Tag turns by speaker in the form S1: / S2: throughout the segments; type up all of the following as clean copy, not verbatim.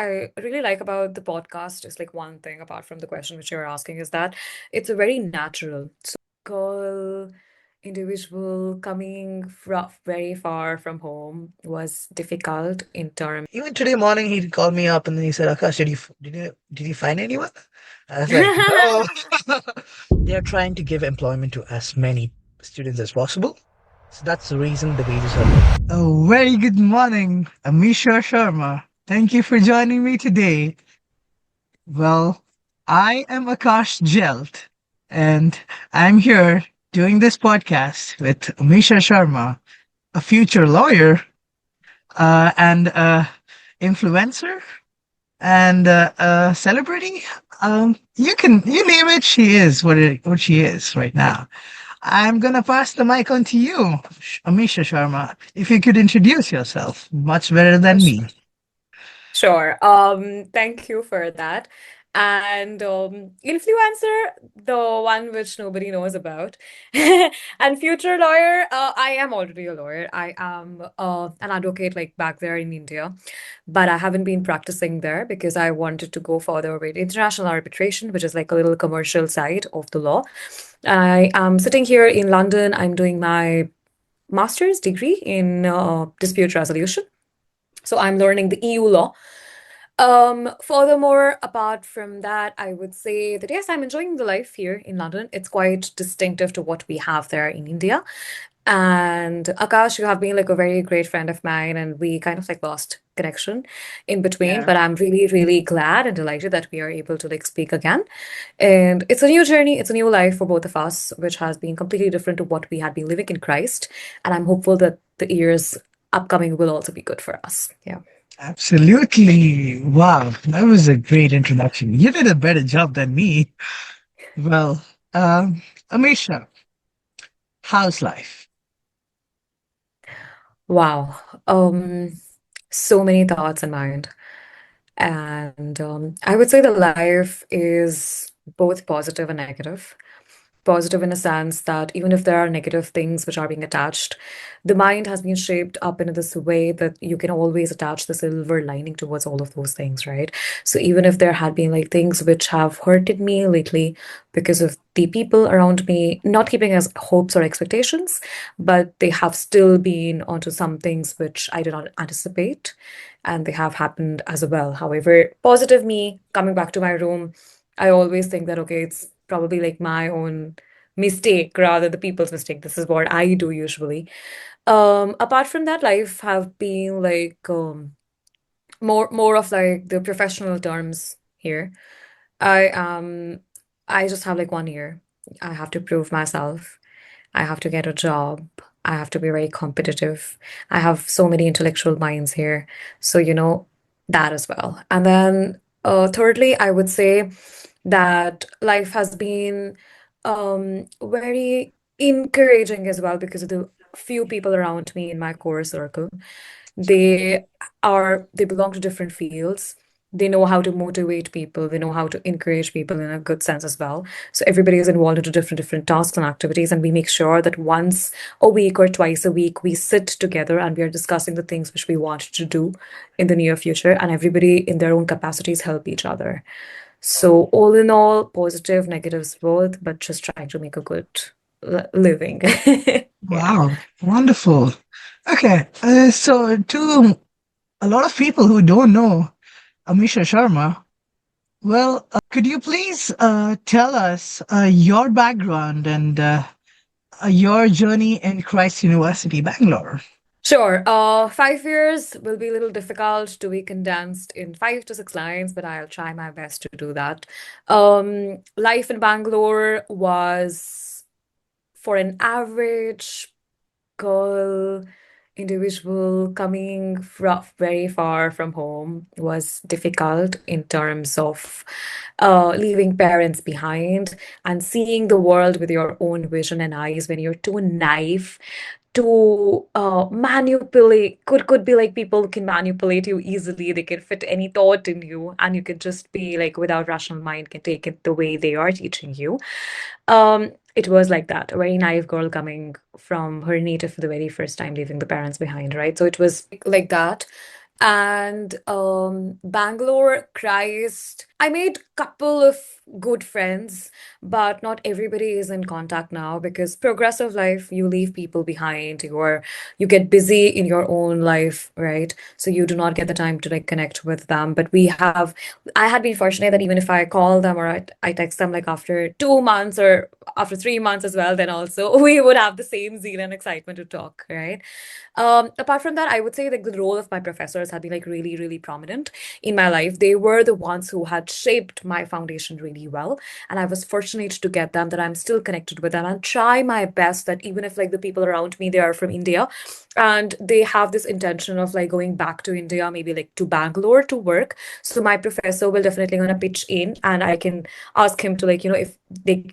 S1: I really like about the podcast is like one thing apart from the question which you're asking is that it's a very natural. So girl, individual coming from very far from home was difficult in terms.
S2: Even today morning, he called me up and then he said, "Akash, did you find anyone?" I was like, "No." They're trying to give employment to as many students as possible. So that's the reason the wages are low.
S3: Oh, very good morning, Amisha Sharma. Thank you for joining me today. Well, I am Akash Jelt, and I'm here doing this podcast with Amisha Sharma, a future lawyer and influencer and celebrity. You name it, she is what she is right now. I'm gonna pass the mic on to you, Amisha Sharma. If you could introduce yourself, much better than me.
S1: Sure. Thank you for that. And influencer, the one which nobody knows about. And future lawyer, I am already a lawyer. I am an advocate like back there in India, but I haven't been practicing there because I wanted to go further with international arbitration, which is like a little commercial side of the law. I am sitting here in London. I'm doing my master's degree in dispute resolution. So I'm learning the EU law. Furthermore, apart from that, I would say that yes, I'm enjoying the life here in London. It's quite distinctive to what we have there in India. And Akash, you have been like a very great friend of mine, and we kind of like lost connection in between.
S3: Yeah.
S1: But I'm really, really glad and delighted that we are able to like speak again. And it's a new journey, it's a new life for both of us, which has been completely different to what we had been living in Christ. And I'm hopeful that the years upcoming will also be good for us. Yeah.
S3: Absolutely. Wow, that was a great introduction. You did a better job than me. Well, Amisha, how's life?
S1: Wow. So many thoughts in mind. And I would say the life is both positive and negative. Positive in a sense that even if there are negative things which are being attached, the mind has been shaped up in this way that you can always attach the silver lining towards all of those things, right? So even if there had been like things which have hurted me lately because of the people around me not keeping as hopes or expectations, but they have still been onto some things which I did not anticipate, and they have happened as well. However, positive me coming back to my room, I always think that okay, it's probably like my own mistake rather the people's mistake. This is what I do usually. Apart from that, life have been like more of like the professional terms here. I I just have like 1 year. I have to prove myself. I have to get a job. I have to be very competitive. I have so many intellectual minds here. So, that as well. And then, thirdly, I would say that life has been very encouraging as well because of the few people around me in my core circle. They belong to different fields. They know how to motivate people. They know how to encourage people in a good sense as well. So everybody is involved into different tasks and activities, and we make sure that once a week or twice a week we sit together and we are discussing the things which we want to do in the near future, and everybody in their own capacities help each other. So all in all, positive, negatives both, but just trying to make a good living. Yeah.
S3: Wow, wonderful. Okay, so to a lot of people who don't know Amisha Sharma, well, could you please tell us your background and your journey in Christ University, Bangalore?
S1: Sure. 5 years will be a little difficult to be condensed in 5 to 6 lines, but I'll try my best to do that. Life in Bangalore was for an average girl, individual coming from very far from home was difficult in terms of leaving parents behind and seeing the world with your own vision and eyes when you're too naive to manipulate. Could be like people can manipulate you easily. They can fit any thought in you, and you can just be like without rational mind can take it the way they are teaching you. It was like that, a very naive girl coming from her native for the very first time, leaving the parents behind, right? So it was like that. And Bangalore, Christ. I made couple of good friends, but not everybody is in contact now because progressive life, you leave people behind. You get busy in your own life, right? So you do not get the time to like connect with them. But I had been fortunate that even if I call them or I text them like after 2 months or after 3 months as well, then also we would have the same zeal and excitement to talk, right? Apart from that, I would say like the role of my professors had been like really, really prominent in my life. They were the ones who had shaped my foundation really well. And I was fortunate to get them that I'm still connected with them and try my best that even if like the people around me, they are from India and they have this intention of like going back to India, maybe like to Bangalore to work. So my professor will definitely gonna pitch in and I can ask him to like, if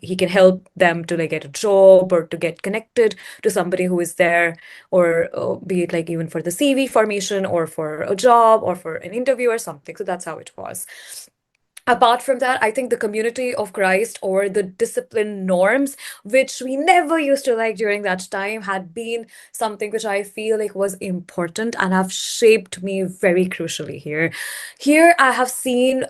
S1: he can help them to like get a job or to get connected to somebody who is there or be it like even for the CV formation or for a job or for an interview or something. So that's how it was. Apart from that, I think the community of Christ or the discipline norms, which we never used to like during that time, had been something which I feel like was important and have shaped me very crucially here. Here, I have seen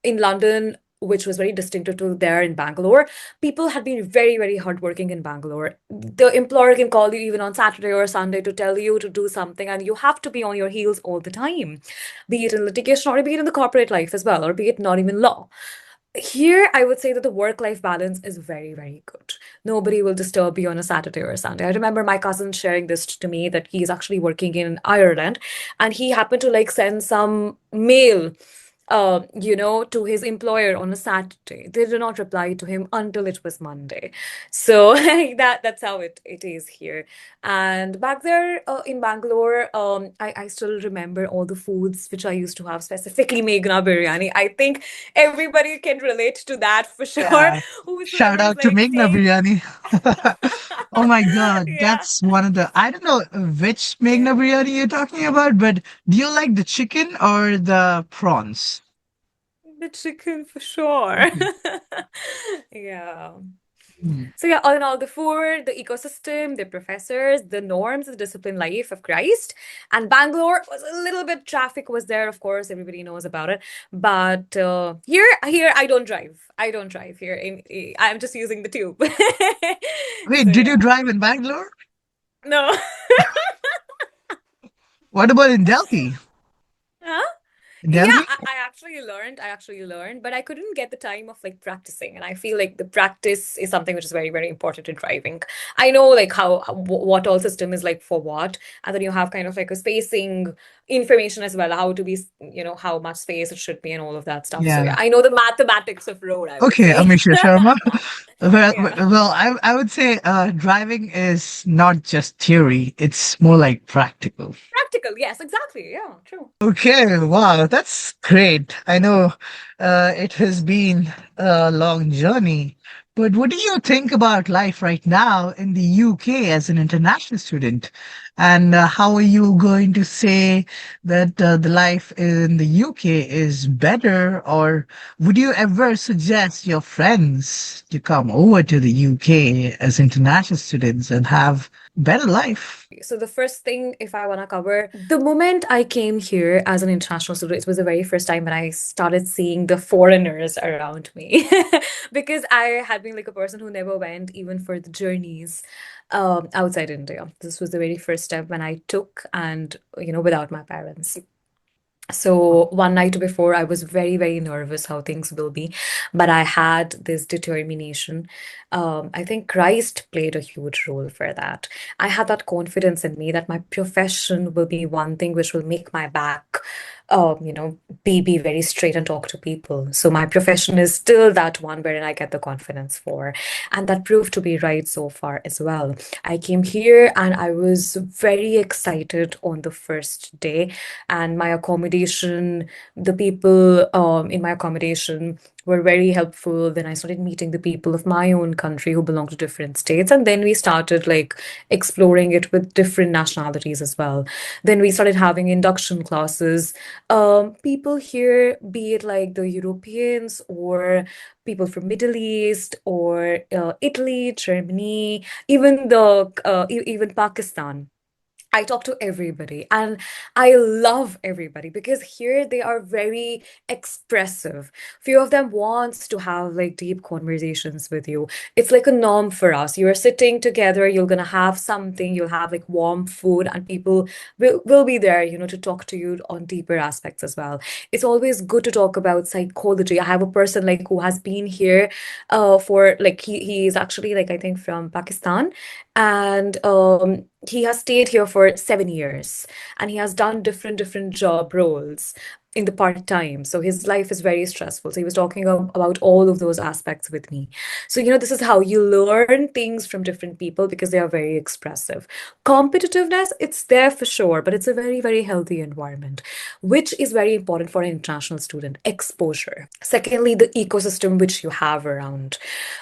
S1: in London, which was very distinctive to there in Bangalore, people had been very, very hardworking in Bangalore. The employer can call you even on Saturday or Sunday to tell you to do something, and you have to be on your heels all the time, be it in litigation or be it in the corporate life as well, or be it not even law. Here, I would say that the work life balance is very, very good. Nobody will disturb you on a Saturday or a Sunday. I remember my cousin sharing this to me that he's actually working in Ireland and he happened to like send some mail to his employer on a Saturday. They did not reply to him until it was Monday. So that's how it is here. And back there in Bangalore, I still remember all the foods which I used to have, specifically Meghna biryani. I think everybody can relate to that for sure.
S3: Yeah. Shout
S1: Whosoever is
S3: out to
S1: like
S3: Meghna
S1: saying,
S3: Biryani. Oh my God,
S1: yeah,
S3: that's one of the, I don't know which Meghna
S1: yeah,
S3: Biryani you're talking about, but do you like the chicken or the prawns?
S1: the chicken for sure.
S3: Okay.
S1: Yeah.
S3: Hmm.
S1: So yeah, all in all, the food, the ecosystem, the professors, the norms, the disciplined life of Christ. And Bangalore was a little bit traffic was there, of course, everybody knows about it. But here I don't drive. I don't drive here. I'm just using the tube.
S3: Wait,
S1: So
S3: did you
S1: yeah.
S3: drive in Bangalore?
S1: No.
S3: What about in Delhi?
S1: Huh? Yeah,
S3: Delhi?
S1: I actually learned, but I couldn't get the time of like practicing. And I feel like the practice is something which is very, very important in driving. I know like what all system is like for what, and then you have kind of like a spacing information as well, how to be, how much space it should be and all of that stuff. So yeah,
S3: Yeah.
S1: I know the mathematics of road, I would
S3: Okay,
S1: say.
S3: Amisha Sharma.
S1: Yeah.
S3: I would say driving is not just theory, it's more like practical.
S1: Practical, yes, exactly. Yeah, true.
S3: Okay, wow, that's great. I know it has been a long journey, but what do you think about life right now in the UK as an international student? And how are you going to say that the life in the UK is better, or would you ever suggest your friends to come over to the UK as international students and have better life?
S1: So the first thing, if I want to cover, the moment I came here as an international student, it was the very first time when I started seeing the foreigners around me. Because I had been like a person who never went even for the journeys outside India. This was the very first step when I took and, without my parents. So one night before, I was very, very nervous how things will be, but I had this determination. I think Christ played a huge role for that. I had that confidence in me that my profession will be one thing which will make my back, be very straight and talk to people. So my profession is still that one wherein I get the confidence for, and that proved to be right so far as well. I came here and I was very excited on the first day and my accommodation, the people in my accommodation were very helpful. Then I started meeting the people of my own country who belong to different states. And then we started like exploring it with different nationalities as well. Then we started having induction classes. People here, be it like the Europeans or people from Middle East or Italy, Germany, even Pakistan, I talk to everybody and I love everybody because here they are very expressive. Few of them wants to have like deep conversations with you. It's like a norm for us. You're sitting together, you're gonna have something, you'll have like warm food and people will be there, to talk to you on deeper aspects as well. It's always good to talk about psychology. I have a person like who has been here for like he is actually like I think from Pakistan and he has stayed here for 7 years and he has done different job roles in the part time. So his life is very stressful. So he was talking about all of those aspects with me. So, this is how you learn things from different people because they are very expressive. Competitiveness, it's there for sure, but it's a very healthy environment, which is very important for an international student. Exposure. Secondly, the ecosystem which you have around.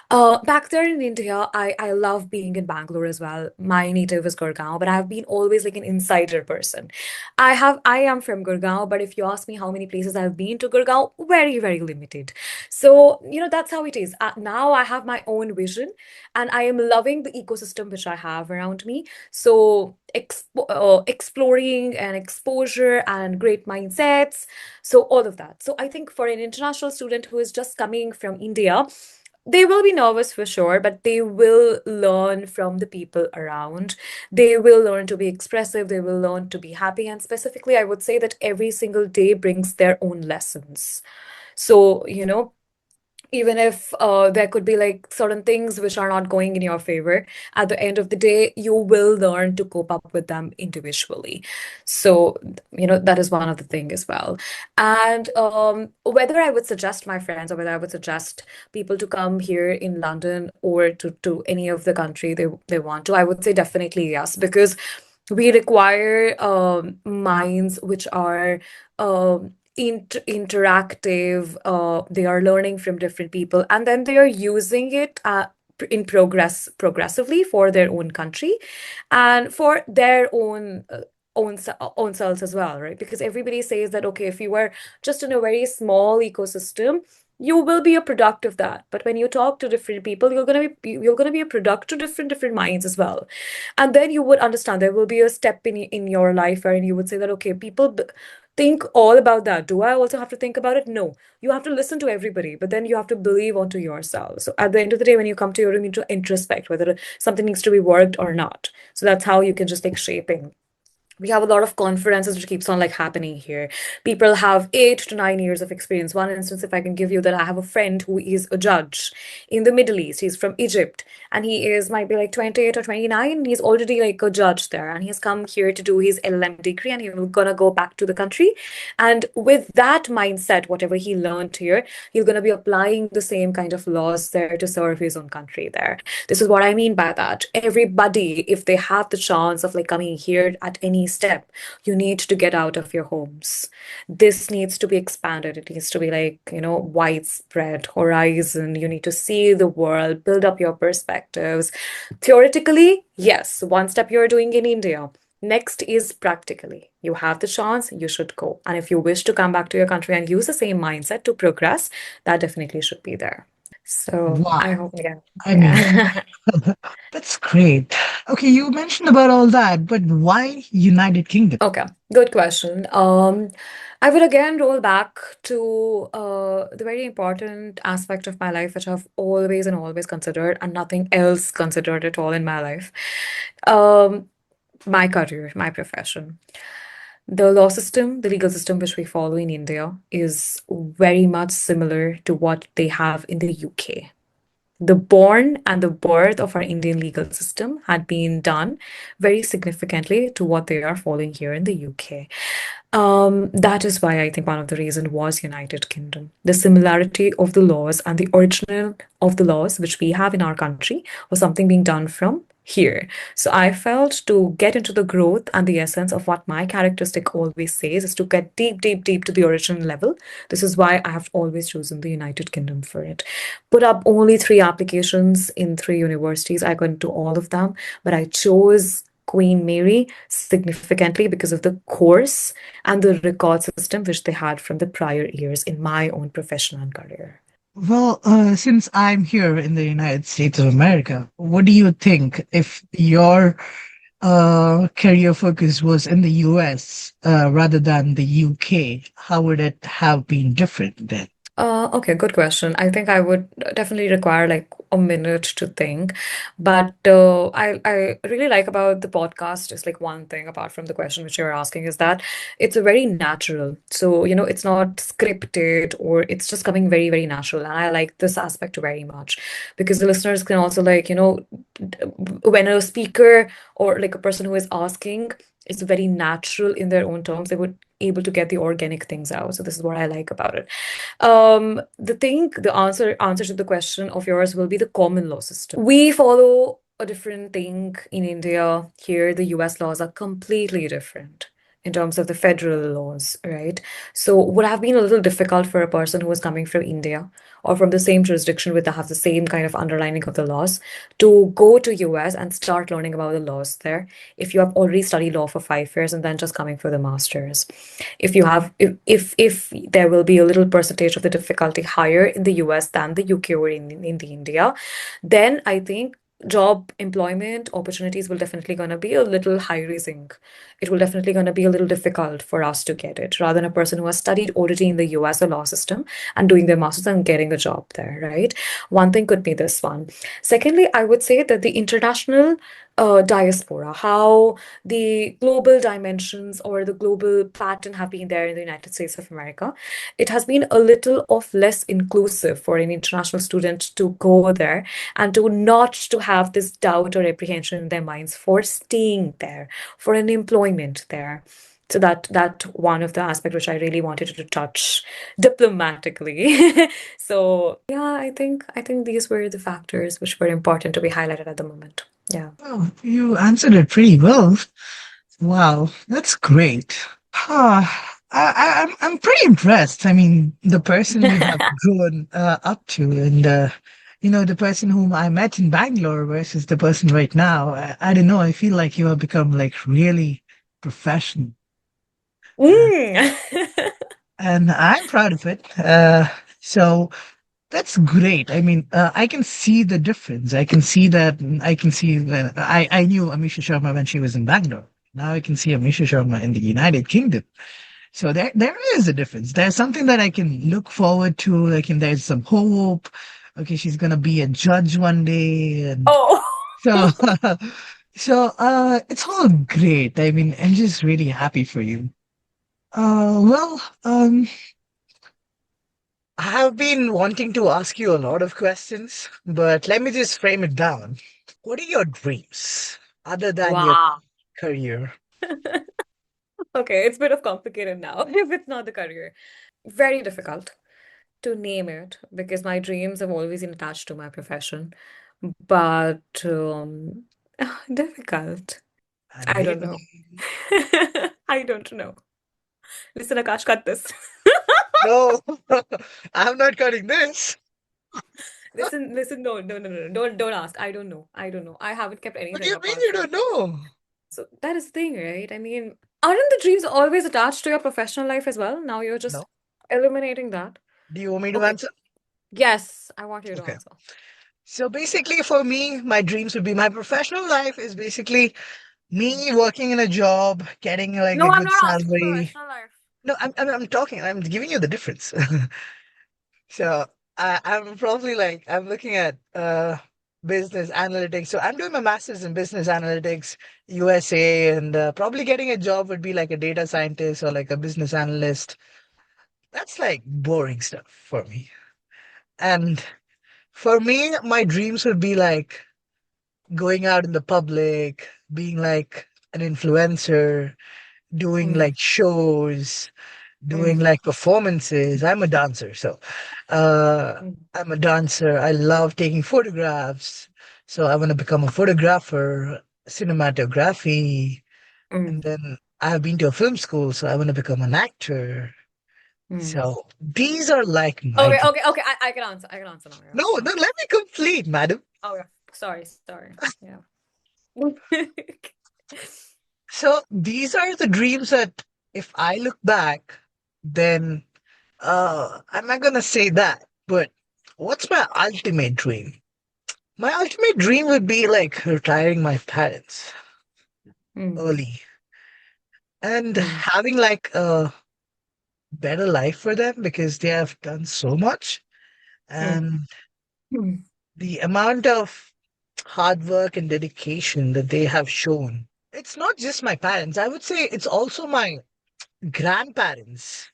S1: Back there in India, I love being in Bangalore as well. My native is Gurgaon, but I've been always like an insider person. I am from Gurgaon, but if you ask me how many places I've been to Gurgaon, very limited. So, that's how it is. Now I have my own vision and I am loving the ecosystem which I have around me. So, exploring and exposure and great mindsets. So, all of that. So, I think for an international student who is just coming from India, they will be nervous for sure, but they will learn from the people around. They will learn to be expressive. They will learn to be happy. And specifically, I would say that every single day brings their own lessons. So, even if there could be like certain things which are not going in your favor, at the end of the day, you will learn to cope up with them individually. So, that is one of the things as well. And whether I would suggest my friends or whether I would suggest people to come here in London or to any of the country they want to, I would say definitely yes, because we require minds which are interactive. They are learning from different people, and then they are using it in progressively for their own country and for their own selves as well, right? Because everybody says that okay, if you were just in a very small ecosystem, you will be a product of that. But when you talk to different people, you're gonna be a product to different minds as well. And then you would understand there will be a step in your life wherein you would say that okay, people think all about that. Do I also have to think about it? No. You have to listen to everybody, but then you have to believe onto yourself. So at the end of the day, when you come to your room, you need to introspect whether something needs to be worked or not. So that's how you can just take shaping. We have a lot of conferences which keeps on like happening here. People have 8 to 9 years of experience. One instance, if I can give you, that I have a friend who is a judge in the Middle East. He's from Egypt and he is might be like 28 or 29. He's already like a judge there and he has come here to do his LLM degree and he's gonna go back to the country. And with that mindset, whatever he learned here, he's gonna be applying the same kind of laws there to serve his own country there. This is what I mean by that. Everybody, if they have the chance of like coming here at any step, you need to get out of your homes. This needs to be expanded. It needs to be like, widespread horizon. You need to see the world, build up your perspectives. Theoretically, yes, one step you're doing in India. Next is practically. You have the chance, you should go. And if you wish to come back to your country and use the same mindset to progress, that definitely should be there. So I
S3: Wow.
S1: hope, yeah,
S3: I mean,
S1: yeah.
S3: that's great. Okay, you mentioned about all that, but why United Kingdom?
S1: Okay, good question. I would again roll back to the very important aspect of my life, which I've always and always considered, and nothing else considered at all in my life. Um, my career, my profession. The law system, the legal system which we follow in India, is very much similar to what they have in the UK. The born and the birth of our Indian legal system had been done very significantly to what they are following here in the UK. That is why I think one of the reasons was United Kingdom. The similarity of the laws and the original of the laws which we have in our country was something being done from here. So I felt to get into the growth and the essence of what my characteristic always says is to get deep to the original level. This is why I have always chosen the United Kingdom for it. Put up only 3 applications in 3 universities. I got into all of them, but I chose Queen Mary significantly because of the course and the record system which they had from the prior years in my own profession and career.
S3: Well, since I'm here in the United States of America, what do you think if your career focus was in the US rather than the UK, how would it have been different then?
S1: Okay, good question. I think I would definitely require like a minute to think. But I really like about the podcast is like one thing apart from the question which you're asking is that it's a very natural. So, it's not scripted or it's just coming very, very natural. And I like this aspect very much because the listeners can also like, when a speaker or like a person who is asking is very natural in their own terms, they would able to get the organic things out. So this is what I like about it. The answer to the question of yours will be the common law system. We follow a different thing in India. Here, the US laws are completely different in terms of the federal laws, right? So would have been a little difficult for a person who was coming from India or from the same jurisdiction with have the same kind of underlining of the laws to go to US and start learning about the laws there if you have already studied law for 5 years and then just coming for the masters. If there will be a little percentage of the difficulty higher in the US than the UK or in the India, then I think job employment opportunities will definitely gonna be a little high rising. It will definitely gonna be a little difficult for us to get it rather than a person who has studied already in the US the law system and doing their masters and getting a job there, right? One thing could be this one. Secondly, I would say that the international diaspora, how the global dimensions or the global pattern have been there in the United States of America, it has been a little of less inclusive for an international student to go there and to not to have this doubt or apprehension in their minds for staying there, for an employment there. So that one of the aspect which I really wanted to touch diplomatically. So yeah, I think these were the factors which were important to be highlighted at the moment. Yeah.
S3: Oh, you answered it pretty well. Wow, that's great. Huh. I'm pretty impressed. I mean, the person you have grown up to, and the person whom I met in Bangalore versus the person right now. I don't know. I feel like you have become like really professional, uh,
S1: Mm.
S3: and I'm proud of it. So that's great. I mean, I can see the difference. I can see that. I can see that. I knew Amisha Sharma when she was in Bangalore. Now I can see Amisha Sharma in the United Kingdom. So there is a difference. There's something that I can look forward to. Like, and there's some hope. Okay, she's gonna be a judge one day, and
S1: Oh.
S3: so it's all great. I mean, I'm just really happy for you. Well,
S2: I have been wanting to ask you a lot of questions, but let me just frame it down. What are your dreams other than your
S1: Wow.
S2: career?
S1: Okay, it's a bit of complicated now if it's not the career. Very difficult to name it because my dreams have always been attached to my profession. But difficult.
S2: And
S1: I don't
S2: maybe,
S1: know. I don't know. Listen, Akash, cut this.
S2: no, I'm not cutting this.
S1: Listen, no, no, no, no, no, don't ask. I don't know. I don't know. I haven't kept
S2: What do
S1: anything
S2: you mean
S1: apart
S2: you
S1: from.
S2: don't know?
S1: So that is the thing, right? I mean, aren't the dreams always attached to your professional life as well? Now you're just
S2: No.
S1: eliminating that.
S2: Do you want me to
S1: Okay.
S2: answer?
S1: Yes, I want you to
S2: Okay.
S1: answer.
S2: So basically, for me, my dreams would be my professional life is basically me working in a job, getting like
S1: No,
S2: a
S1: I'm
S2: good
S1: not asking
S2: salary.
S1: professional life.
S2: No, I'm talking. I'm giving you the difference. So I'm probably like I'm looking at business analytics. So I'm doing my master's in business analytics, USA, and probably getting a job would be like a data scientist or like a business analyst. That's like boring stuff for me. And for me, my dreams would be like going out in the public, being like an influencer, doing
S1: Mm,
S2: like shows, doing
S1: mm,
S2: like performances. I'm a dancer, so
S1: mm,
S2: I'm a dancer. I love taking photographs. So I want to become a photographer, cinematography, and
S1: mm,
S2: then I have been to a film school, so I want to become an actor.
S1: mm.
S2: So these are like my
S1: Okay,
S2: dreams.
S1: okay, okay. I can answer. I can answer now. Yeah,
S2: No,
S1: yeah.
S2: no, let me complete, madam.
S1: Oh, yeah. Sorry, sorry. Yeah.
S2: So these are the dreams that if I look back, then I'm not gonna say that, but what's my ultimate dream? My ultimate dream would be like retiring my parents.
S1: Mm,
S2: early and
S1: mm,
S2: having like a better life for them because they have done so much.
S1: mm,
S2: And
S1: mm,
S2: the amount of hard work and dedication that they have shown. It's not just my parents. I would say it's also my grandparents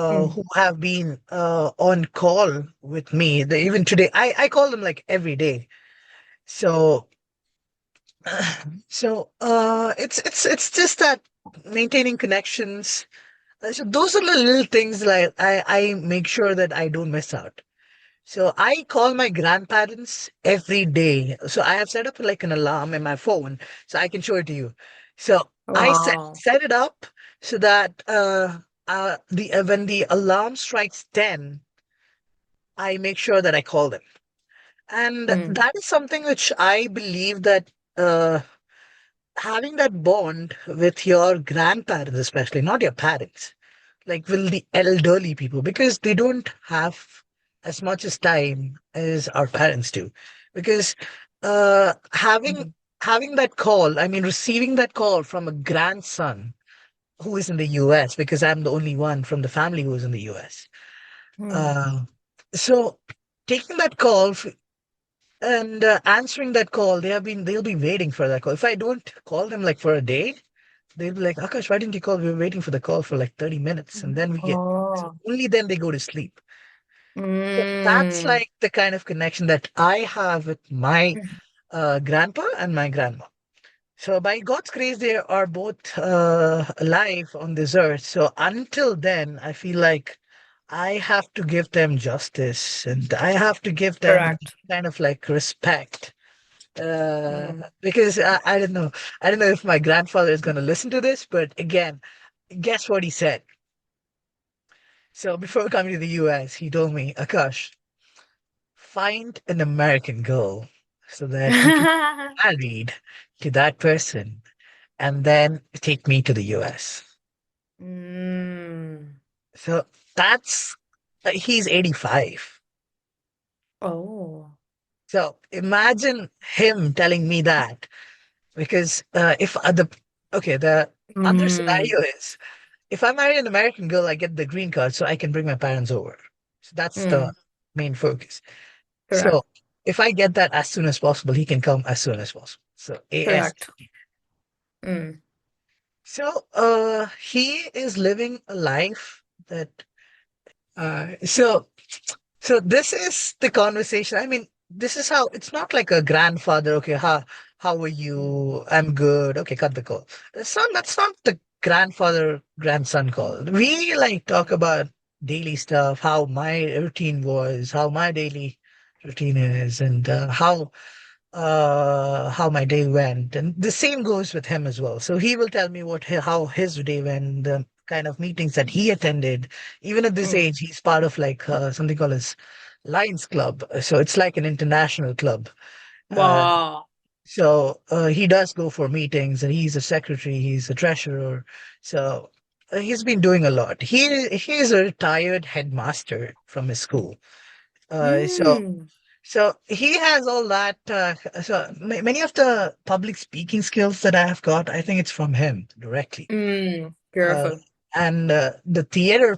S1: mm,
S2: who have been on call with me. Even today, I call them like every day. So, it's just that maintaining connections. So those are the little things like I make sure that I don't miss out. So I call my grandparents every day. So I have set up like an alarm in my phone so I can show it to you. So I
S1: wow.
S2: set it up so that the when the alarm strikes 10, I make sure that I call them. And
S1: Mm,
S2: that is something which I believe that uh, having that bond with your grandparents, especially not your parents, like will the elderly people because they don't have as much as time as our parents do because uh having
S1: mm,
S2: having that call, I mean receiving that call from a grandson who is in the US because I'm the only one from the family who is in the US.
S1: mm.
S2: uh so taking that call and answering that call, they'll be waiting for that call. If I don't call them like for a day, they'll be like, Akash, why didn't you call? We were waiting for the call for like 30 minutes. And then we get, so
S1: Oh.
S2: only then they go to sleep. So that's
S1: Mm,
S2: like the kind of connection that I have with my grandpa and my grandma. So by God's grace, they are both alive on this earth. So until then, I feel like I have to give them justice and I have to give them
S1: correct.
S2: kind of like respect
S1: Mm.
S2: because I don't know. I don't know if my grandfather is going to listen to this, but again, guess what he said? So before coming to the US, he told me, Akash, find an American girl so that you can get married to that person and then take me to the US.
S1: Mm.
S2: So that's, he's 85.
S1: Oh.
S2: So imagine him telling me that because if okay, the other
S1: Mm.
S2: scenario is if I marry an American girl, I get the green card so I can bring my parents over. So that's the
S1: Mm.
S2: main focus. So
S1: Correct.
S2: if I get that as soon as possible, he can come as soon as possible. So
S1: Correct.
S2: ASAP.
S1: Mm.
S2: So he is living a life that so this is the conversation. I mean, this is how it's not like a grandfather, okay, how are
S1: Mm.
S2: you? I'm good. Okay, cut the call. That's not the grandfather grandson call. We like talk
S1: Mm.
S2: about daily stuff, how my routine was, how my daily routine is, and how my day went. And the same goes with him as well. So he will tell me how his day went, the kind of meetings that he attended. Even at this
S1: Mm.
S2: age, he's part of like something called as Lions Club. So it's like an international club. Uh,
S1: Wow.
S2: he does go for meetings and he's a secretary, he's a treasurer. So he's been doing a lot. He is a retired headmaster from his school. Uh, so
S1: Mm.
S2: so he has all that. Many of the public speaking skills that I have got, I think it's from him directly.
S1: Mm.
S2: Uh,
S1: Beautiful.
S2: and the theater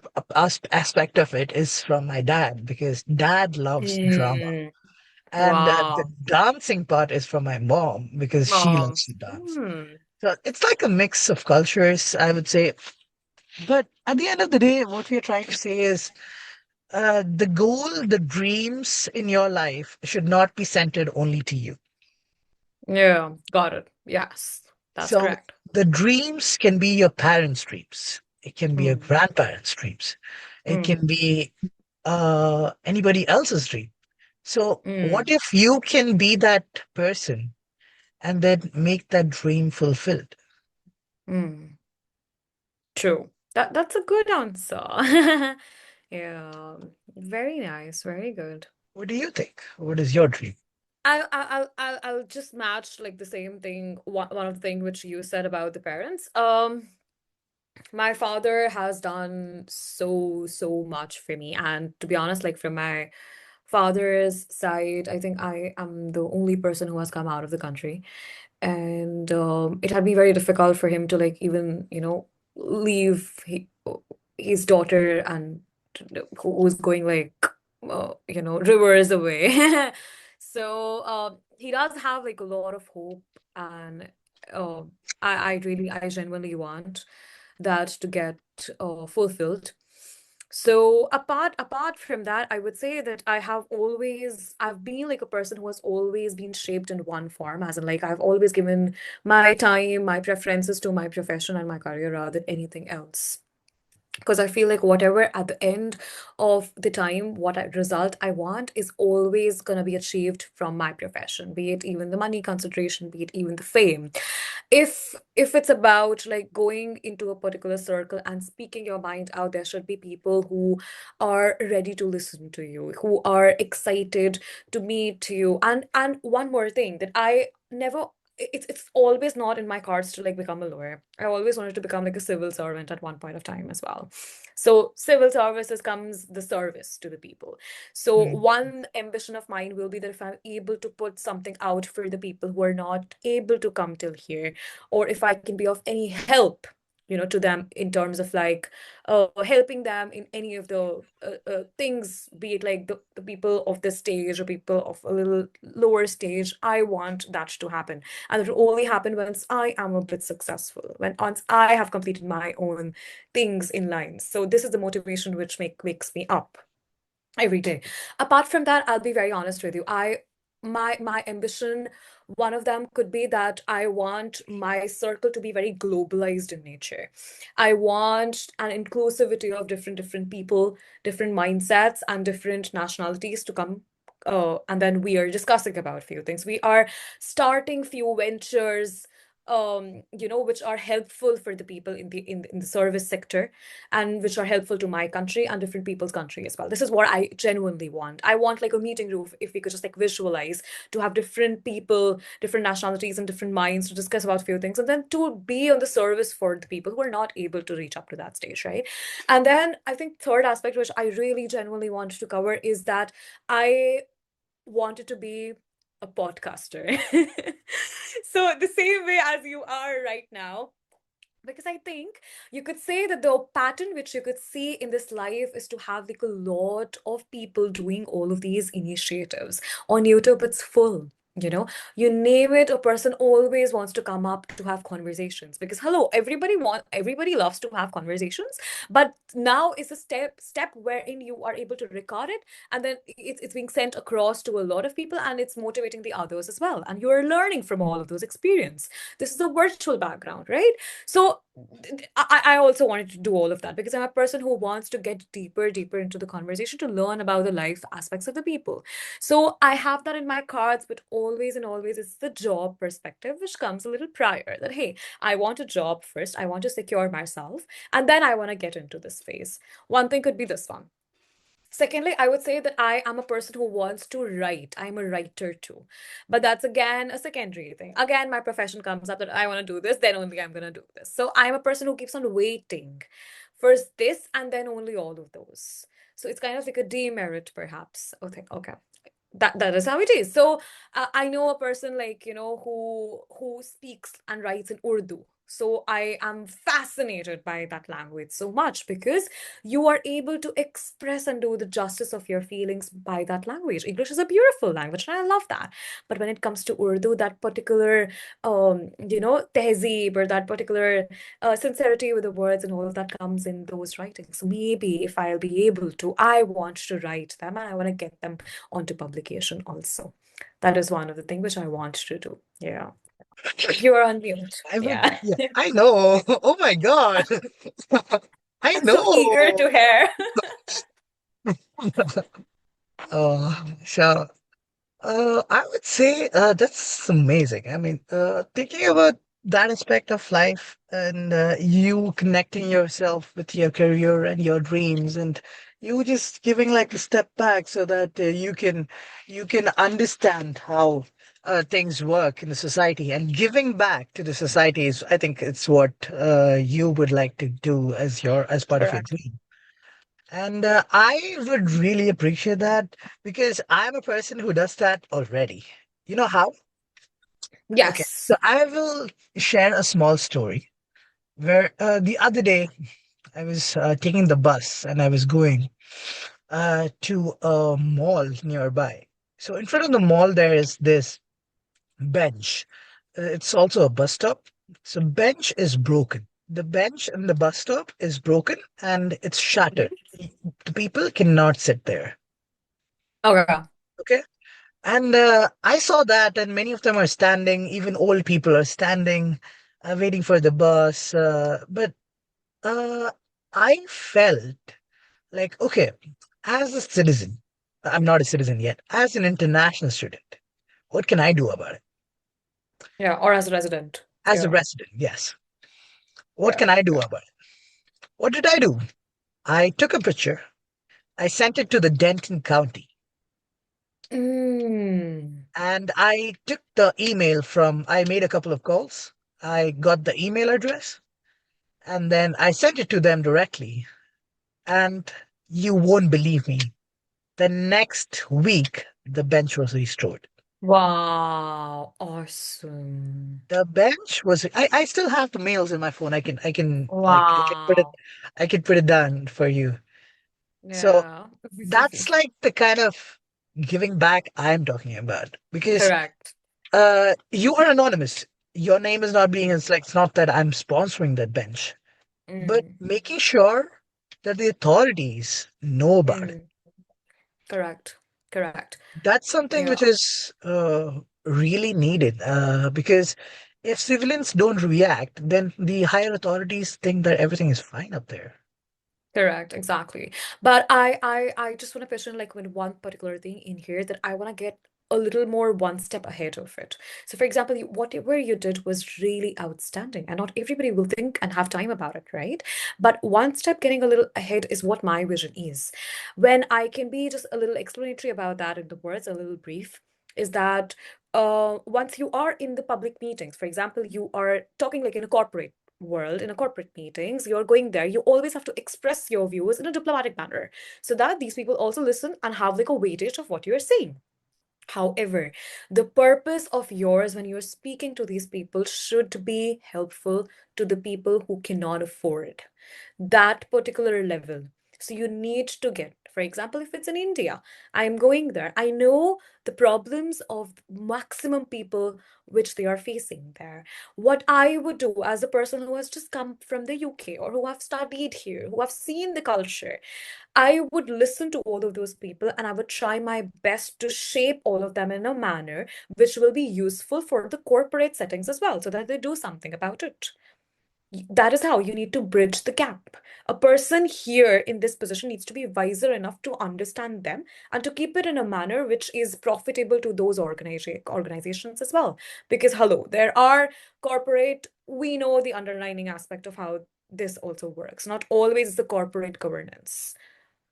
S2: aspect of it is from my dad because dad loves drama.
S1: Mm.
S2: And the
S1: Wow.
S2: dancing part is from my mom because she
S1: Oh.
S2: loves to dance.
S1: Mm.
S2: So it's like a mix of cultures, I would say. But at the end of the day, what we are trying to say is the goal, the dreams in your life should not be centered only to you.
S1: Yeah. Got it. Yes. That's
S2: So
S1: correct.
S2: the dreams can be your parents' dreams. It can be your
S1: Mm.
S2: grandparents' dreams. It can
S1: Mm.
S2: be anybody else's dream. So what
S1: Mm.
S2: if you can be that person and then make that dream fulfilled?
S1: Mm. True. That's a good answer. Yeah. Very nice. Very good.
S2: What do you think? What is your dream?
S1: I'll just match like the same thing. One of the things which you said about the parents. My father has done so much for me, and to be honest, like from my father's side, I think I am the only person who has come out of the country. And it had been very difficult for him to like even, leave his daughter and who was going like, rivers away. So he does have like a lot of hope, and uh, I genuinely want that to get fulfilled. So apart from that, I would say that I've been like a person who has always been shaped in one form, as in like I've always given my time, my preferences to my profession and my career rather than anything else, because I feel like whatever at the end of the time, result I want is always going to be achieved from my profession, be it even the money consideration, be it even the fame. If it's about like going into a particular circle and speaking your mind out, there should be people who are ready to listen to you, who are excited to meet you. And one more thing that I never it's always not in my cards to like become a lawyer. I always wanted to become like a civil servant at one point of time as well. So civil services comes the service to the people. So
S2: Mm.
S1: one ambition of mine will be that if I'm able to put something out for the people who are not able to come till here, or if I can be of any help, to them in terms of like helping them in any of the things, be it like the people of this stage or people of a little lower stage, I want that to happen. And it will only happen once I am a bit successful, when once I have completed my own things in line. So this is the motivation which wakes me up every day. Apart from that, I'll be very honest with you. My ambition, one of them could be that I want my circle to be very globalized in nature. I want an inclusivity of different people, different mindsets, and different nationalities to come. And then we are discussing about few things. We are starting few ventures, which are helpful for the people in the service sector, and which are helpful to my country and different people's country as well. This is what I genuinely want. I want like a meeting room, if we could just like visualize, to have different people, different nationalities, and different minds to discuss about few things, and then to be on the service for the people who are not able to reach up to that stage, right? And then I think third aspect, which I really genuinely wanted to cover, is that I wanted to be a podcaster. So the same way as you are right now, because I think you could say that the pattern which you could see in this life is to have like a lot of people doing all of these initiatives. On YouTube, it's full. You name it, a person always wants to come up to have conversations, because hello, everybody loves to have conversations, but now is a step wherein you are able to record it, and then it's being sent across to a lot of people, and it's motivating the others as well, and you're learning from all of those experience. This is a virtual background, right? So I also wanted to do all of that because I'm a person who wants to get deeper into the conversation to learn about the life aspects of the people. So I have that in my cards, but always and always it's the job perspective, which comes a little prior, that, hey, I want a job first, I want to secure myself, and then I want to get into this phase. One thing could be this one. Secondly, I would say that I am a person who wants to write. I'm a writer too. But that's again a secondary thing. Again, my profession comes up that I want to do this, then only I'm going to do this. So I'm a person who keeps on waiting. First this, and then only all of those. So it's kind of like a demerit, perhaps. Okay, okay, that is how it is. So I know a person like who speaks and writes in Urdu. So I am fascinated by that language so much, because you are able to express and do the justice of your feelings by that language. English is a beautiful language, and I love that. But when it comes to Urdu, that particular tehzeeb, or that particular sincerity with the words and all of that comes in those writings. So maybe if I'll be able to, I want to write them, and I want to get them onto publication also. That is one of the things which I want to do. Yeah. You are on mute.
S2: I would,
S1: Yeah.
S2: yeah, I know. Oh my God. I
S1: I'm so eager
S2: know.
S1: to hear.
S2: So I would say that's amazing. I mean, thinking about that aspect of life and you connecting yourself with your career and your dreams, and you just giving like a step back so that you can understand how things work in the society, and giving back to the society is, I think, it's what you would like to do as part of your
S1: Correct.
S2: dream. And I would really appreciate that because I'm a person who does that already. You know how? Okay, so
S1: Yes.
S2: I will share a small story where the other day I was taking the bus and I was going to a mall nearby. So in front of the mall, there is this bench. It's also a bus stop. So bench is broken. The bench in the bus stop is broken and it's shattered. The people cannot sit there.
S1: Okay.
S2: Okay. And I saw that, and many of them are standing. Even old people are standing, waiting for the bus. But uh, I felt like, okay, as a citizen, I'm not a citizen yet. As an international student, what can I do about it?
S1: Yeah. Or as a resident.
S2: As a
S1: Yeah.
S2: resident, yes. What
S1: Yeah.
S2: can I do
S1: Yeah.
S2: about it? What did I do? I took a picture. I sent it to the Denton County.
S1: Mm.
S2: And I took the email I made a couple of calls. I got the email address and then I sent it to them directly. And you won't believe me. The next week, the bench was restored.
S1: Wow. Awesome.
S2: The bench was, I still have the mails in my phone. I can put it,
S1: Wow.
S2: I can put it down for you. So
S1: Yeah.
S2: that's like the kind of giving back I'm talking about because
S1: Correct.
S2: you are anonymous. Your name is not being, it's not that I'm sponsoring that bench, but
S1: Mm.
S2: making sure that the authorities know about it.
S1: Mm. Correct. Correct.
S2: That's something
S1: Yeah.
S2: which is really needed because if civilians don't react, then the higher authorities think that everything is fine up there.
S1: Correct, exactly. But I just want to question like with one particular thing in here that I want to get a little more one step ahead of it. So for example, whatever you did was really outstanding, and not everybody will think and have time about it, right? But one step getting a little ahead is what my vision is. When I can be just a little explanatory about that in the words, a little brief, is that once you are in the public meetings, for example, you are talking like in a corporate world, in a corporate meetings, you're going there, you always have to express your views in a diplomatic manner so that these people also listen and have like a weightage of what you're saying. However, the purpose of yours when you're speaking to these people should be helpful to the people who cannot afford that particular level. So you need to get, for example, if it's in India, I'm going there. I know the problems of maximum people which they are facing there. What I would do as a person who has just come from the UK or who have studied here, who have seen the culture, I would listen to all of those people and I would try my best to shape all of them in a manner which will be useful for the corporate settings as well, so that they do something about it. That is how you need to bridge the gap. A person here in this position needs to be wiser enough to understand them and to keep it in a manner which is profitable to those organizations as well. Because, hello, there are corporate, we know the underlining aspect of how this also works. Not always the corporate governance.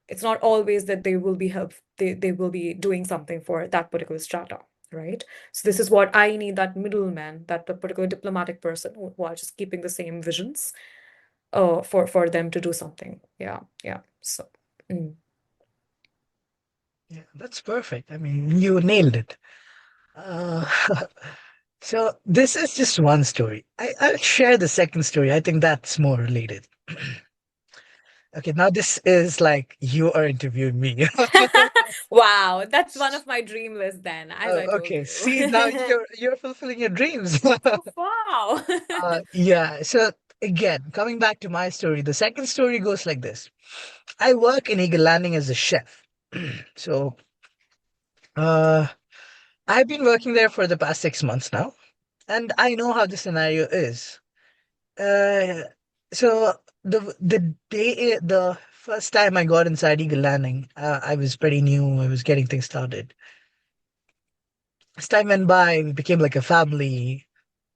S1: It's not always that they will be doing something for that particular strata, right? So this is what I need, that middleman, that the particular diplomatic person who are just keeping the same visions for them to do something. Yeah, yeah. So mm.
S2: Yeah, that's perfect. I mean, you nailed it. Uh, so this is just one story. I'll share the second story. I think that's more related. Okay, now this is like you are interviewing me.
S1: Wow, that's one of my dream lists then, as I
S2: Oh,
S1: told
S2: okay.
S1: you.
S2: See, now you're fulfilling your dreams.
S1: Wow.
S2: Yeah. So again, coming back to my story, the second story goes like this. I work in Eagle Landing as a chef. So uh, I've been working there for the past 6 months now, and I know how the scenario is. Uh, so the first time I got inside Eagle Landing, I was pretty new. I was getting things started. As time went by, we became like a family.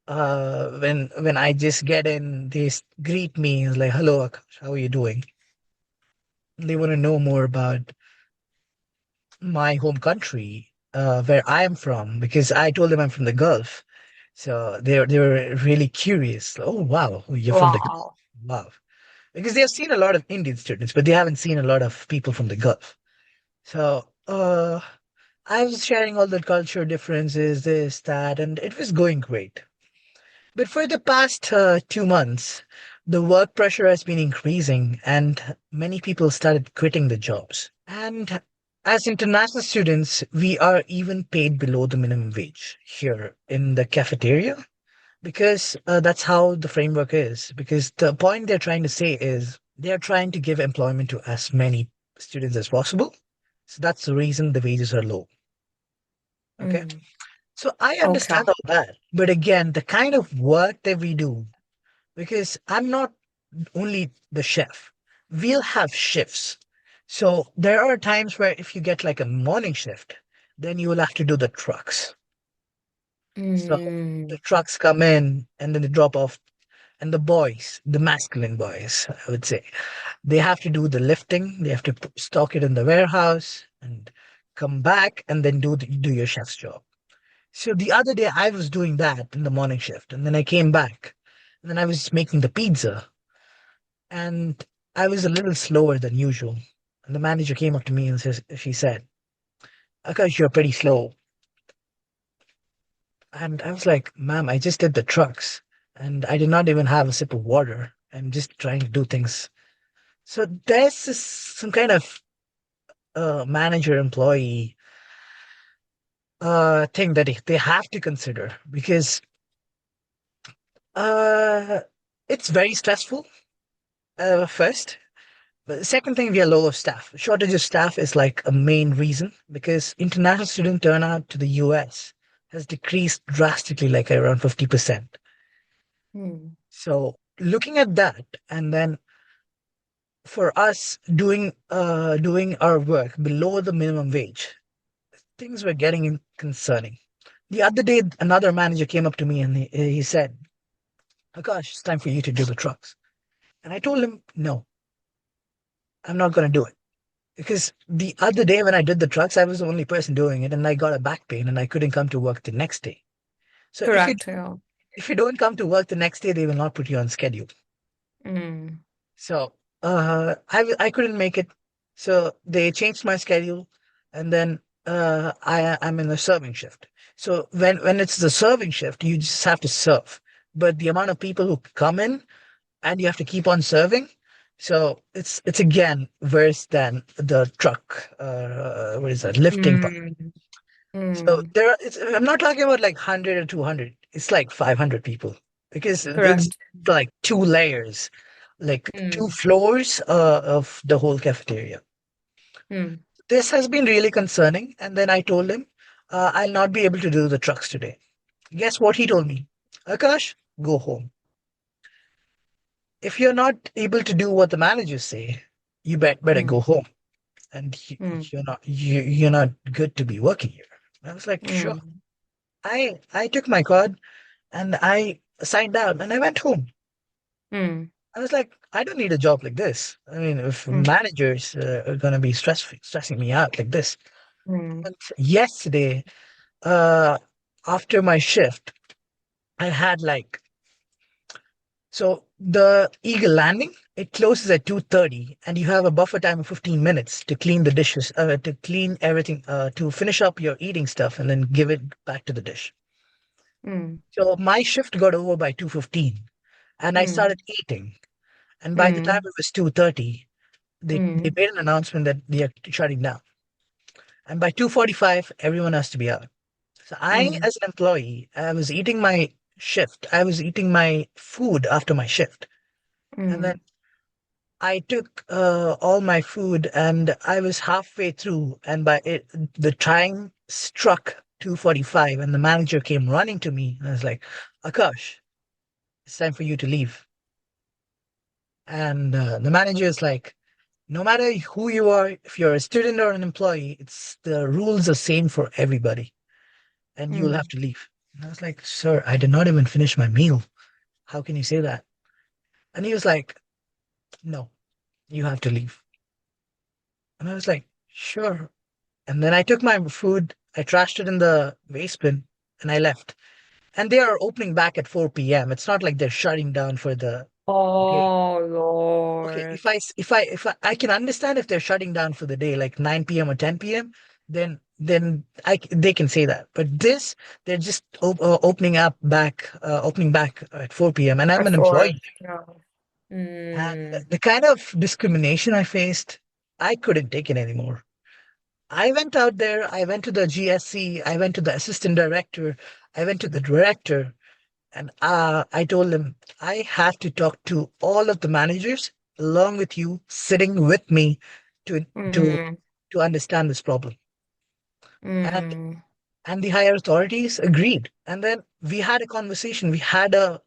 S2: When I just get in, they greet me it's like, "Hello, Akash, how are you doing?" They want to know more about my home country, where I am from, because I told them I'm from the Gulf. So they were really curious. Oh wow, you're from the Gulf.
S1: Wow.
S2: Wow. because they have seen a lot of Indian students, but they haven't seen a lot of people from the Gulf. So, I was sharing all the culture differences, this, that, and it was going great. But for the past 2 months, the work pressure has been increasing, and many people started quitting the jobs. And as international students, we are even paid below the minimum wage here in the cafeteria because that's how the framework is. Because the point they're trying to say is they're trying to give employment to as many students as possible. So that's the reason the wages are low. Okay.
S1: Mm.
S2: So I
S1: Okay.
S2: understand all that. But again, the kind of work that we do, because I'm not only the chef, we'll have shifts. So there are times where if you get like a morning shift, then you will have to do the trucks. So the
S1: Mm.
S2: trucks come in and then they drop off. And the boys, the masculine boys, I would say, they have to do the lifting. They have to stock it in the warehouse and come back and then do your chef's job. So the other day I was doing that in the morning shift, and then I came back, and then I was making the pizza, and I was a little slower than usual. And the manager came up to me and she said, "Akash, you're pretty slow." And I was like, "Ma'am, I just did the trucks, and I did not even have a sip of water. I'm just trying to do things." So there's some kind of manager employee thing that they have to consider because uh, it's very stressful. First, but the second thing, we are low of staff. Shortage of staff is like a main reason because international student turnout to the US has decreased drastically, like around 50%.
S1: Mm.
S2: So looking at that, and then for us doing our work below the minimum wage, things were getting concerning. The other day, another manager came up to me and he said, "Oh gosh, it's time for you to do the trucks." And I told him, "No, I'm not going to do it." Because the other day when I did the trucks, I was the only person doing it, and I got a back pain, and I couldn't come to work the next day. So
S1: Correct. Yeah.
S2: if you don't come to work the next day, they will not put you on schedule.
S1: Mm.
S2: So I couldn't make it. So they changed my schedule, and then I'm in a serving shift. So when it's the serving shift, you just have to serve. But the amount of people who come in and you have to keep on serving. So it's again worse than the truck. What is that? Lifting part.
S1: Mm.
S2: So
S1: Mm.
S2: I'm not talking about like 100 or 200. It's like 500 people because it's
S1: Correct.
S2: like two layers, like two
S1: Mm.
S2: floors of the whole cafeteria.
S1: Mm.
S2: This has been really concerning. And then I told him I'll not be able to do the trucks today. Guess what he told me? Akash, go home. If you're not able to do what the managers say, you better
S1: Mm.
S2: go home. And
S1: Mm.
S2: you're not good to be working here. I was like, sure.
S1: Mm.
S2: I took my card and I signed out and I went home.
S1: Mm.
S2: I was like, I don't need a job like this. I mean, if
S1: Mm.
S2: managers are going to be stressing me out like this.
S1: Mm.
S2: And yesterday, uh, after my shift, I had like so the Eagle Landing, it closes at 2:30 and you have a buffer time of 15 minutes to clean the dishes, to clean everything, to finish up your eating stuff and then give it back to the dish.
S1: Mm.
S2: So my shift got over by 2:15 and I
S1: Mm.
S2: started eating. And by the time
S1: Mm.
S2: it was 2:30, they
S1: Mm.
S2: made an announcement that they are shutting down. And by 2:45, everyone has to be out. So I,
S1: Mm.
S2: as an employee, I was eating my shift. I was eating my food after my shift. And then
S1: Mm.
S2: I took all my food and I was halfway through, and the time struck 2:45, and the manager came running to me and I was like, "Akash, it's time for you to leave." And the manager is like, "No matter who you are, if you're a student or an employee, it's the rules are same for everybody, and you'll have
S1: Mm.
S2: to leave." And I was like, "Sir, I did not even finish my meal. How can you say that?" And he was like, "No, you have to leave." And I was like, "Sure." And then I took my food, I trashed it in the waste bin, and I left. And they are opening back at 4 p.m. It's not like they're shutting down for the Okay.
S1: Oh,
S2: Okay,
S1: Lord.
S2: if I can understand if they're shutting down for the day, like 9 p.m. or 10 p.m., then they can say that. But this, they're just opening back at 4 p.m. and I'm
S1: At
S2: an
S1: four.
S2: employee.
S1: Yeah.
S2: And
S1: Mm,
S2: the kind of discrimination I faced, I couldn't take it anymore. I went out there, I went to the GSC, I went to the assistant director, I went to the director, and I told him I have to talk to all of the managers along with you sitting with me to to
S1: mm,
S2: to understand this problem. And
S1: mm,
S2: and the higher authorities agreed. And then we had a conversation. We had a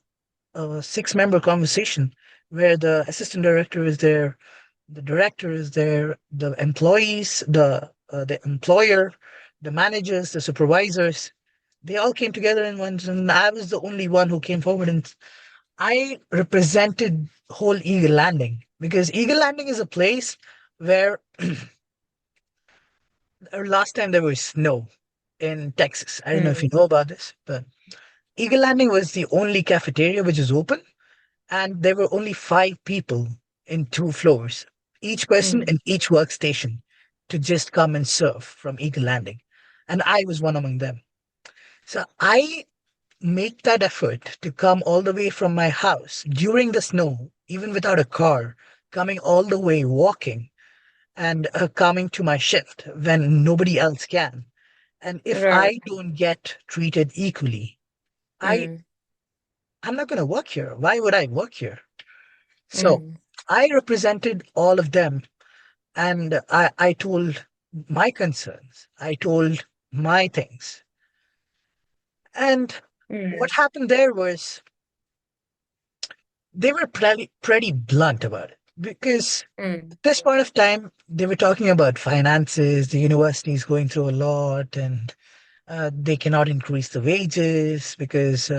S2: six-member conversation where the assistant director is there, the director is there, the employees, the employer, the managers, the supervisors. They all came together in one, and I was the only one who came forward and I represented whole Eagle Landing because Eagle Landing is a place where last time there was snow in Texas. I don't know if you
S1: mm,
S2: know about this, but Eagle Landing was the only cafeteria which is open, and there were only five people in two floors, each person
S1: mm,
S2: in each workstation to just come and serve from Eagle Landing. And I was one among them. So I make that effort to come all the way from my house during the snow, even without a car, coming all the way walking and coming to my shift when nobody else can. And if
S1: right.
S2: I don't get treated equally, I
S1: Mm,
S2: I'm not going to work here. Why would I work here? So
S1: mm,
S2: I represented all of them and I told my concerns. I told my things. And what
S1: mm,
S2: happened there was they were pretty blunt about it because
S1: mm,
S2: at this point of time they were talking about finances, the university is going through a lot, and they cannot increase the wages because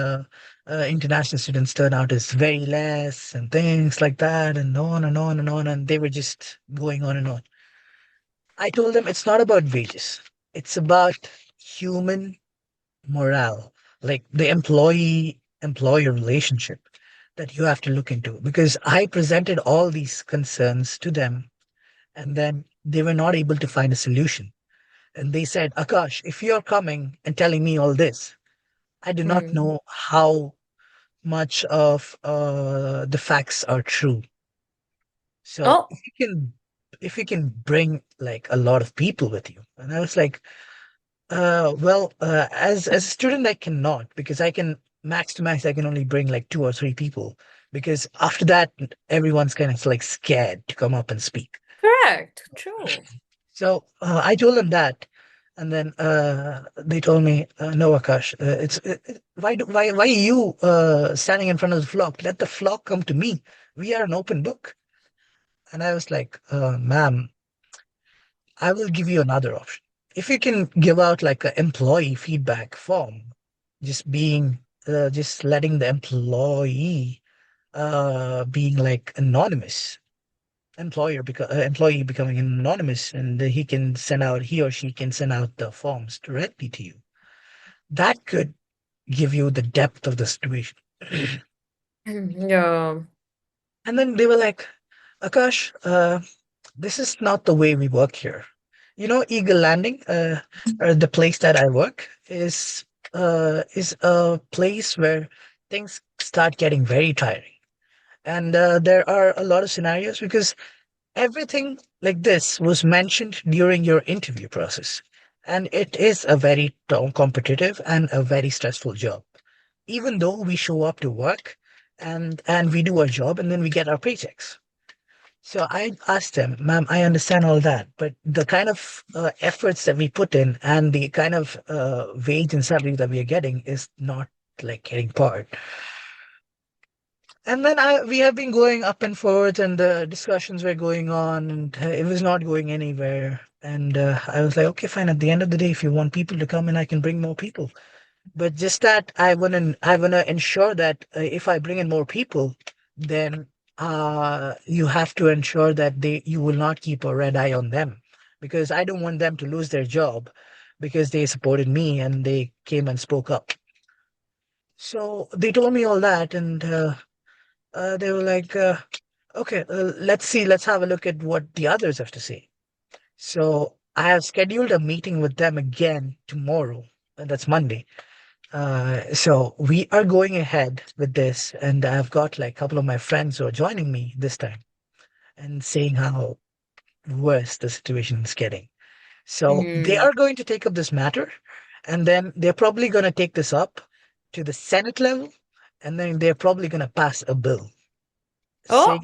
S2: international students turnout is very less and things like that, and on and on and on, and they were just going on and on. I told them it's not about wages, it's about human morale, like the employee employer relationship that you have to look into, because I presented all these concerns to them and then they were not able to find a solution. And they said, Akash, if you're coming and telling me all this, I do not
S1: mm.
S2: know how much of the facts are true. So
S1: Oh,
S2: if you can bring like a lot of people with you. And I was like, well, as a student, I cannot because I can max to max, I can only bring like two or three people because after that, everyone's kind of like scared to come up and speak.
S1: correct. True.
S2: So I told them that, and then they told me, "No, Akash, why are you standing in front of the flock? Let the flock come to me. We are an open book." And I was like, "Ma'am, I will give you another option. If you can give out like an employee feedback form, just just letting the employee being like anonymous." Employee becoming anonymous and he or she can send out the forms directly to you. That could give you the depth of the situation.
S1: Yeah.
S2: And then they were like, Akash, this is not the way we work here. You know, Eagle Landing, the place that I work is a place where things start getting very tiring. And there are a lot of scenarios because everything like this was mentioned during your interview process. And it is a very competitive and a very stressful job. Even though we show up to work and we do our job and then we get our paychecks. So I asked them, ma'am, I understand all that, but the kind of efforts that we put in and the kind of wage and salary that we are getting is not like getting part. And then we have been going up and forth, and the discussions were going on, and it was not going anywhere. And I was like, okay, fine. At the end of the day, if you want people to come in, I can bring more people. But just that I wanna ensure that if I bring in more people, then you have to ensure that you will not keep a red eye on them, because I don't want them to lose their job because they supported me and they came and spoke up. So they told me all that, and they were like, okay, let's see, let's have a look at what the others have to say. So I have scheduled a meeting with them again tomorrow, and that's Monday. So we are going ahead with this, and I've got like a couple of my friends who are joining me this time and saying how worse the situation is getting. So they
S1: Mm.
S2: are going to take up this matter, and then they're probably going to take this up to the Senate level, and then they're probably going to pass a bill
S1: Oh,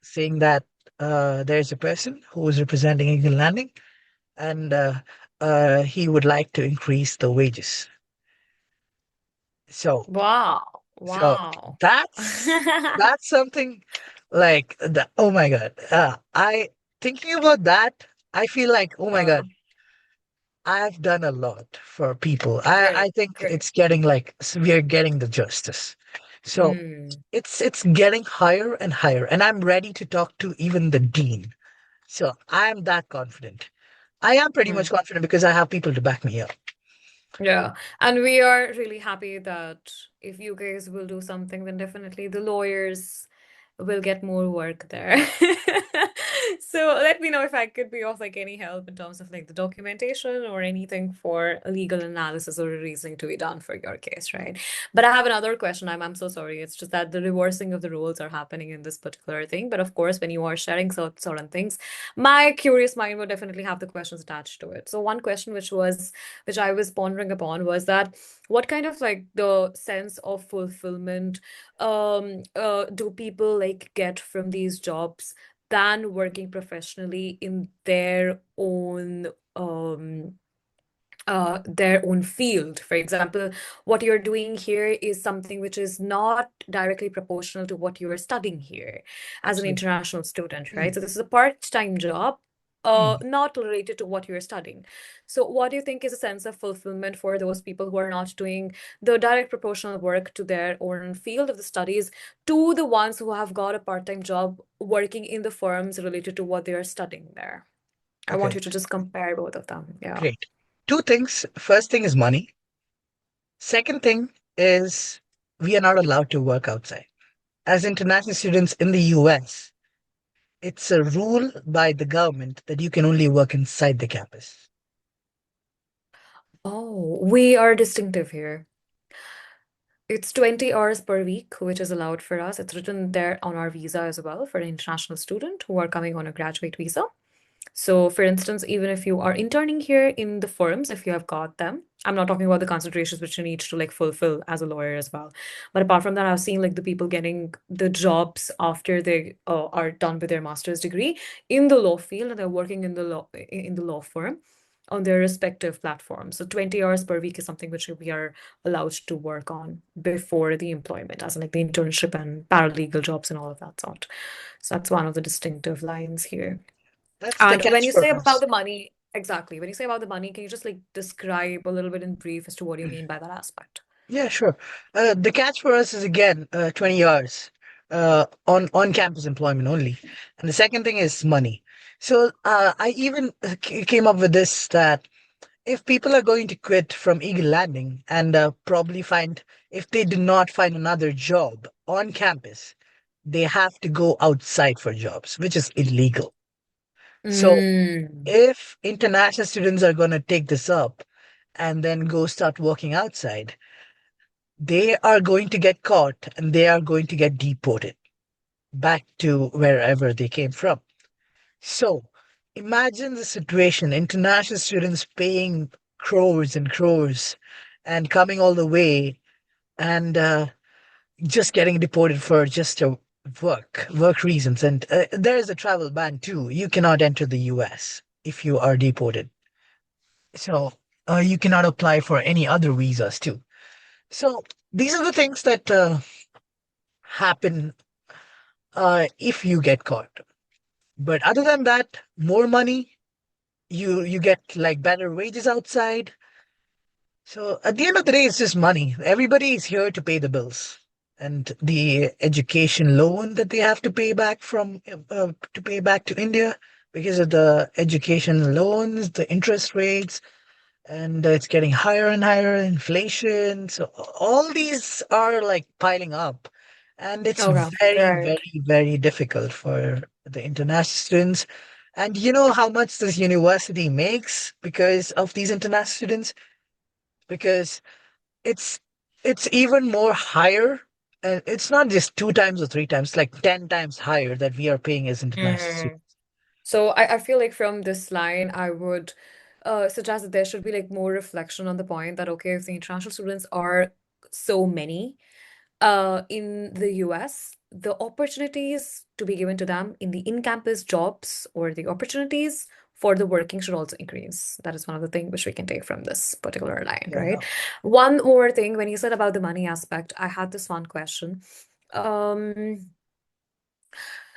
S2: saying that there's a person who is representing Eagle Landing, and he would like to increase the wages. So,
S1: wow.
S2: so
S1: Wow.
S2: that's something like the, oh my God. I thinking about that, I feel like, oh my
S1: Uh,
S2: God, I've done a lot for people. I
S1: great,
S2: think
S1: great.
S2: it's getting like we're getting the justice. So
S1: Mm,
S2: it's getting higher and higher, and I'm ready to talk to even the dean. So I'm that confident. I am pretty much
S1: mm.
S2: confident because I have people to back me up.
S1: Yeah, and we are really happy that if you guys will do something, then definitely the lawyers will get more work there. So let me know if I could be of like any help in terms of like the documentation or anything for a legal analysis or a reasoning to be done for your case, right? But I have another question. I'm so sorry. It's just that the reversing of the roles are happening in this particular thing. But of course, when you are sharing certain things, my curious mind would definitely have the questions attached to it. So one question which I was pondering upon was that what kind of like the sense of fulfillment do people like get from these jobs than working professionally in their own field. For example, what you're doing here is something which is not directly proportional to what you are studying here as an
S2: Absolutely.
S1: international student, right?
S2: Mm,
S1: So this is a part-time job,
S2: mm.
S1: not related to what you're studying. So what do you think is a sense of fulfillment for those people who are not doing the direct proportional work to their own field of the studies to the ones who have got a part-time job working in the firms related to what they are studying there? I want
S2: Okay,
S1: you to just compare both of them. Yeah.
S2: great. Two things. First thing is money. Second thing is we are not allowed to work outside. As international students in the US, it's a rule by the government that you can only work inside the campus.
S1: Oh, we are distinctive here. It's 20 hours per week, which is allowed for us. It's written there on our visa as well for an international student who are coming on a graduate visa. So, for instance, even if you are interning here in the firms, if you have got them, I'm not talking about the concentrations which you need to like fulfill as a lawyer as well. But apart from that, I've seen like the people getting the jobs after they are done with their master's degree in the law field and they're working in the law firm on their respective platforms. So 20 hours per week is something which we are allowed to work on before the employment, as in like the internship and paralegal jobs and all of that sort. So that's one of the distinctive lines here.
S2: That's the
S1: And when
S2: catch
S1: you
S2: for
S1: say about
S2: us.
S1: the money, exactly, when you say about the money, can you just like describe a little bit in brief as to what you mean by that aspect?
S2: Yeah, sure. The catch for us is again 20 hours on campus employment only, and the second thing is money. So I even came up with this that if people are going to quit from Eagle Landing and probably find if they do not find another job on campus, they have to go outside for jobs, which is illegal. So
S1: Mm.
S2: if international students are going to take this up and then go start working outside, they are going to get caught and they are going to get deported back to wherever they came from. So imagine the situation, international students paying crores and crores and coming all the way and just getting deported for just a work reasons. And there is a travel ban too. You cannot enter the US if you are deported. So you cannot apply for any other visas too. So these are the things that happen if you get caught. But other than that, more money, you get like better wages outside. So at the end of the day, it's just money. Everybody is here to pay the bills. And the education loan that they have to pay back to pay back to India because of the education loans, the interest rates, and it's getting higher and higher inflation. So all these are like piling up. And it's
S1: Okay,
S2: very,
S1: right.
S2: very, very difficult for the international students. And you know how much this university makes because of these international students? Because it's it's even more higher. And it's not just two times or three times, like 10 times higher that we are paying as international
S1: Mm.
S2: students.
S1: So I feel like from this line, I would suggest that there should be like more reflection on the point that, okay, if the international students are so many in the US, the opportunities to be given to them in the in-campus jobs or the opportunities for the working should also increase. That is one of the things which we can take from this particular line,
S2: Yeah.
S1: right? One more thing, when you said about the money aspect, I had this one question. Um,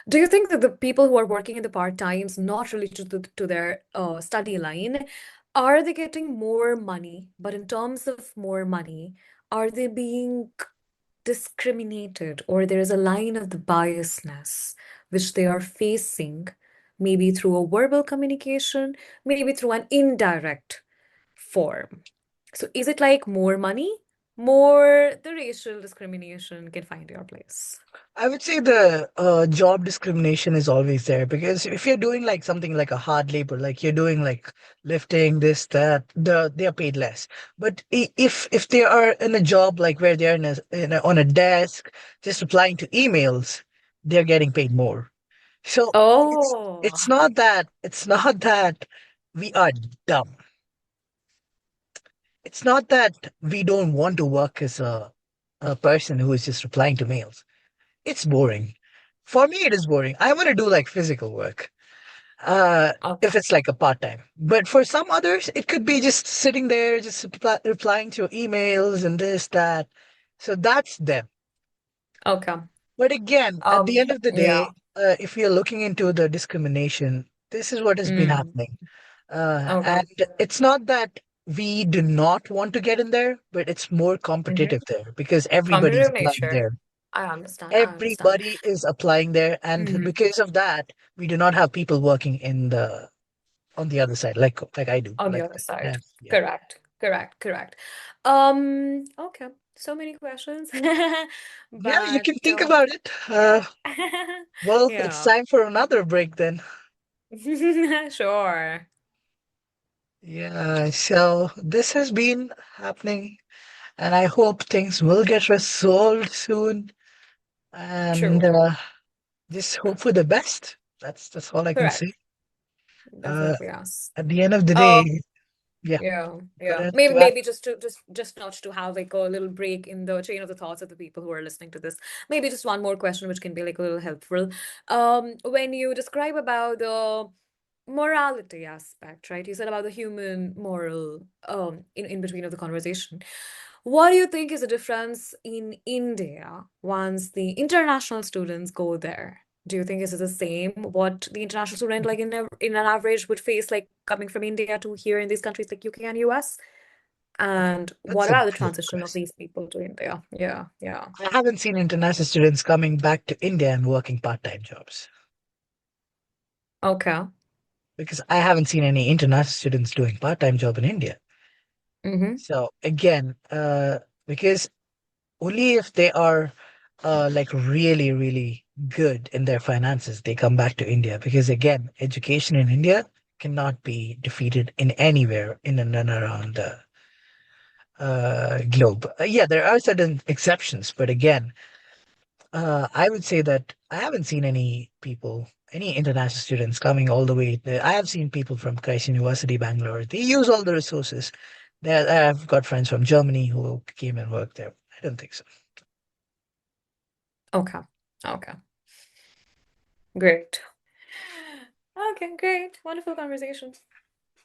S1: do you think that the people who are working in the part-times not related to their study line, are they getting more money? But in terms of more money, are they being discriminated or there is a line of the biasness which they are facing, maybe through a verbal communication, maybe through an indirect form? So is it like more money, more the racial discrimination can find your place?
S2: I would say the job discrimination is always there because if you're doing like something like a hard labor, like you're doing like lifting this, that, they're paid less. But if they are in a job like where they're on a desk just replying to emails, they're getting paid more. So
S1: Oh,
S2: it's not that we are dumb. It's not that we don't want to work as a person who is just replying to mails. It's boring. For me, it is boring. I want to do like physical work.
S1: okay.
S2: If it's like a part time. But for some others, it could be just sitting there, just replying to your emails and this, that. So that's them.
S1: Okay.
S2: But again, at the end of the
S1: Yeah.
S2: day, if you're looking into the discrimination, this is what has been
S1: Mm.
S2: happening.
S1: Okay.
S2: And it's not that we do not want to get in there, but it's more competitive
S1: Mm-hmm.
S2: there because everybody's
S1: Competitive
S2: applying
S1: nature.
S2: there.
S1: I understand. I understand.
S2: Everybody is applying there, and
S1: Mm-hmm.
S2: because of that, we do not have people working in the on the other side, like I do.
S1: On the
S2: Like,
S1: other side.
S2: yeah,
S1: Correct. Correct. Correct. Okay. So many questions.
S2: yeah. You
S1: But
S2: can think about it.
S1: yeah.
S2: Well, it's
S1: Yeah.
S2: time for another break then.
S1: Sure.
S2: Yeah. So this has been happening, and I hope things will get resolved soon. And
S1: True.
S2: just hope for the best. That's all I can say.
S1: Correct.
S2: Uh,
S1: Definitely yes.
S2: at the end of the
S1: Um,
S2: day, yeah.
S1: Yeah,
S2: Go
S1: yeah.
S2: ahead
S1: Maybe
S2: to ask.
S1: maybe just not to have like a little break in the chain of the thoughts of the people who are listening to this. Maybe just one more question which can be like a little helpful. When you describe about the morality aspect, right? You said about the human moral in between of the conversation. What do you think is the difference in India once the international students go there? Do you think is it the same what the international student like in an average would face like coming from India to here in these countries like UK and US? And
S2: That's
S1: what
S2: a
S1: about the
S2: good
S1: transition of
S2: question.
S1: these people to India? Yeah, yeah.
S2: I haven't seen international students coming back to India and working part-time jobs
S1: Okay.
S2: because I haven't seen any international students doing part-time job in India.
S1: Mm-hmm.
S2: So again, because only if they are like really, really good in their finances, they come back to India. Because again, education in India cannot be defeated in anywhere in and around the globe. Yeah, there are certain exceptions, but again, I would say that I haven't seen any people, any international students coming all the way. I have seen people from Christ University, Bangalore. They use all the resources. I've got friends from Germany who came and worked there. I don't think so.
S1: Okay. Okay. Great. Okay, great. Wonderful conversation.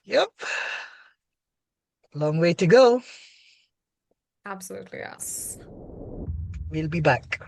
S2: Yep, long way to go.
S1: Absolutely, yes.
S2: We'll be back.